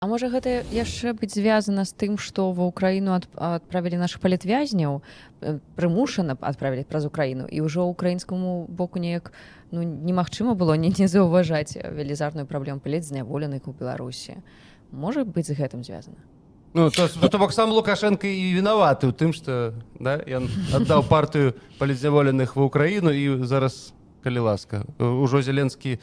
А можа гэта яшчэ быць звязана з тым, што ва ўкраіну адправілі нашых палітвязняў, прымушана адправілі праз Украіну і ўжо ўкраінскаму боку неяк немагчыма было не заўважаць велізарную праблему палітзняволеных у Беларусі. Можа быць з гэтым звязана? Ну, то бок сам Лукашенко і вінаваты ў тым, што да, ён аддаў партыю палітзняволеных ва ўкраіну і зараз, калі ласка, ужо Зеленскі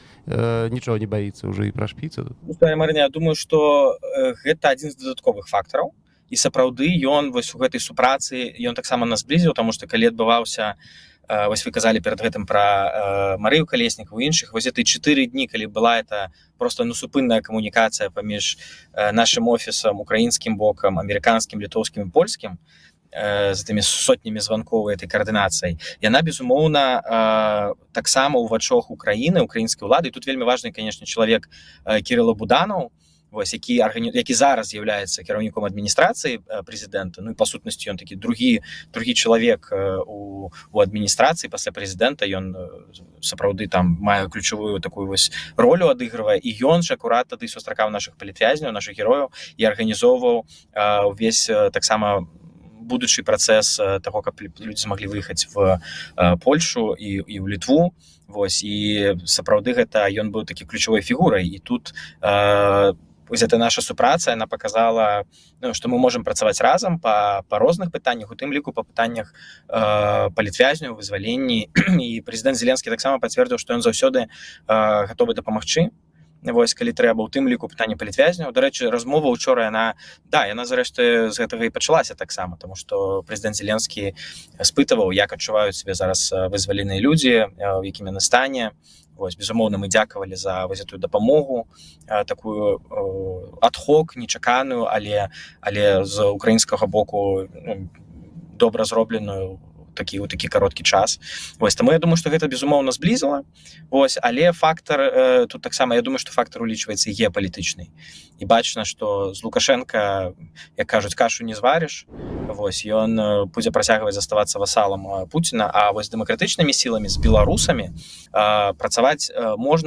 нічого не баіцца ўжо і пра шпіцы. Марыня, я думаю, што гэта адзін з дадатковых фактараў. І сапраўды ён вось у гэтай супрацы ён таксама нас зблізіў, таму што калі адбываўся, вось вы казалі перад гэтым пра Марыю Калеснікаву і іншых, вось этой 4 дні, калі была это просто супынная камунікацыя паміж нашым офісам, украінскім бокам, амерыканскім, літоўскім і польскім, з тымі сотнямі званкоў этой каардынацыяй, яна, безумоўна, таксама ў вачах Украіны, украінскай улады. І тут вельмі важны, канешне, чалавек Кірыла Буданаў, вось, які зараз з'яўляецца кіраўніком адміністрацыі прэзідэнта. Ну і па сутнасці ён такі другі чалавек у адміністрацыі пасля прэзідэнта. Ён сапраўды там мае ключавую такую вось ролю адыгрывае. І ён ж акурат тады сустракаў нашых палітвязняў, нашых герояў і арганізоўваў увесь таксама будучы працэс таго, каб людзі змаглі выехаць в Польшу і ў Літву. Вось, і сапраўды гэта ён быў такі ключавой фігурай. І тут гэта наша супраца, яна паказала, што мы можам працаваць разам па розных пытаннях, у тым ліку па пытаннях палітвязняў, вызваленні. І прэзідэнт Зеленскі таксама пацвердзіў, што ён заўсёды гатовы дапамагчы. Вось, калі трэба, у тым ліку пытання палітвязняў. Дарэчы, размова ўчора, яна зрэшты з гэтага і пачалася таксама, таму што прэзідэнт Зеленскі спытаваў, як адчуваюць сябе зараз вызваленыя людзі, у якім яны стане. Вось, безумоўна, мы дзякавалі за вось гэтую дапамогу, такую ад-хок, нечаканую, але з украінскага боку добра зробленую такі кароткі час. Вось, таму я думаю, што гэта, безумоўна, зблізіла. Вось, але фактар, тут таксама, я думаю, што фактар улічваецца і геапалітычны. І бачна, што з Лукашенка, як кажуць, кашу не зварыш. Вось, ён будзе працягваць заставацца васалам Пуціна, а вось дэмакратычнымі сіламі, з беларусамі працаваць можна